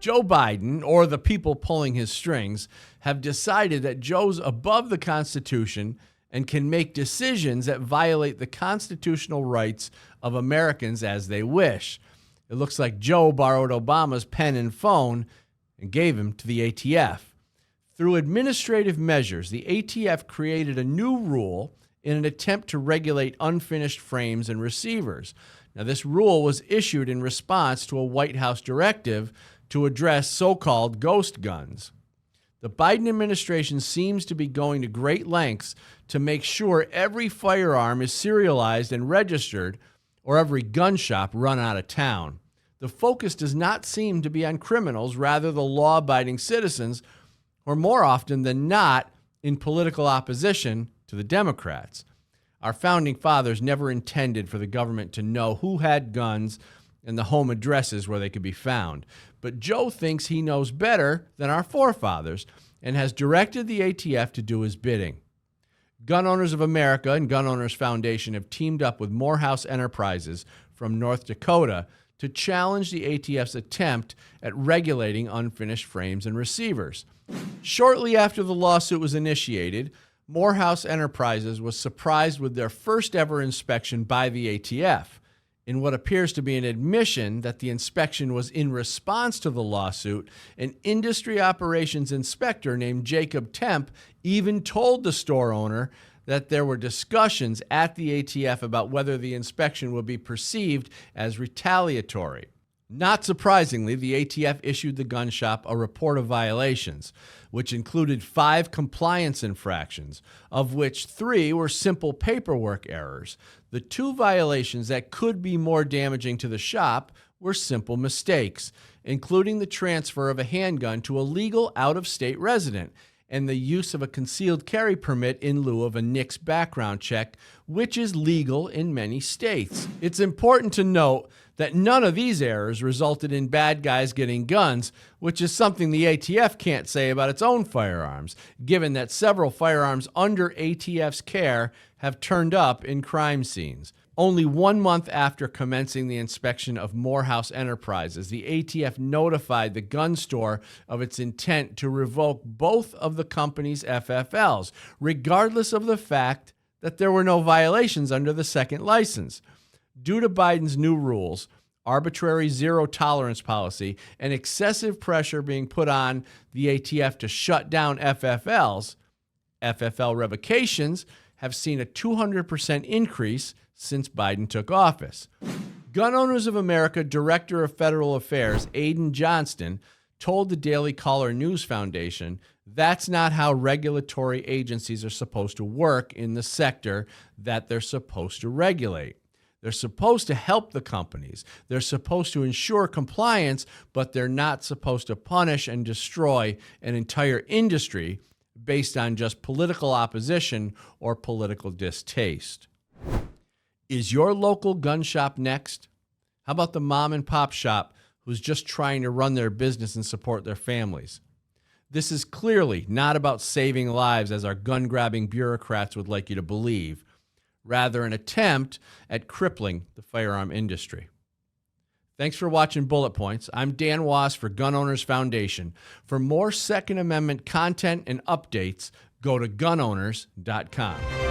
Joe Biden, or the people pulling his strings, have decided that Joe's above the Constitution and can make decisions that violate the constitutional rights of Americans as they wish. It looks like Joe borrowed Obama's pen and phone and gave him to the ATF. Through administrative measures, the ATF created a new rule in an attempt to regulate unfinished frames and receivers. Now, this rule was issued in response to a White House directive to address so-called ghost guns. The Biden administration seems to be going to great lengths to make sure every firearm is serialized and registered, or every gun shop run out of town. The focus does not seem to be on criminals, rather the law-abiding citizens, or more often than not, in political opposition to the Democrats. Our founding fathers never intended for the government to know who had guns and the home addresses where they could be found. But Joe thinks he knows better than our forefathers and has directed the ATF to do his bidding. Gun Owners of America and Gun Owners Foundation have teamed up with Morehouse Enterprises from North Dakota to challenge the ATF's attempt at regulating unfinished frames and receivers. Shortly after the lawsuit was initiated, Morehouse Enterprises was surprised with their first ever inspection by the ATF. In what appears to be an admission that the inspection was in response to the lawsuit, an industry operations inspector named Jacob Temp even told the store owner that there were discussions at the ATF about whether the inspection would be perceived as retaliatory. Not surprisingly, the ATF issued the gun shop a report of violations, which included 5 compliance infractions, of which 3 were simple paperwork errors. The 2 violations that could be more damaging to the shop were simple mistakes, including the transfer of a handgun to a legal out-of-state resident and the use of a concealed carry permit in lieu of a NICS background check, which is legal in many states. It's important to note that none of these errors resulted in bad guys getting guns, which is something the ATF can't say about its own firearms, given that several firearms under ATF's care have turned up in crime scenes. Only 1 month after commencing the inspection of Morehouse Enterprises, the ATF notified the gun store of its intent to revoke both of the company's FFLs, regardless of the fact that there were no violations under the second license. Due to Biden's new rules, arbitrary zero-tolerance policy, and excessive pressure being put on the ATF to shut down FFLs, FFL revocations have seen a 200% increase since Biden took office. Gun Owners of America Director of Federal Affairs Aidan Johnston told the Daily Caller News Foundation that's not how regulatory agencies are supposed to work in the sector that they're supposed to regulate. They're supposed to help the companies. They're supposed to ensure compliance, but they're not supposed to punish and destroy an entire industry based on just political opposition or political distaste. Is your local gun shop next? How about the mom and pop shop who's just trying to run their business and support their families? This is clearly not about saving lives as our gun-grabbing bureaucrats would like you to believe. Rather, an attempt at crippling the firearm industry. Thanks for watching Bullet Points. I'm Dan Wos for Gun Owners Foundation. For more Second Amendment content and updates, go to gunowners.com.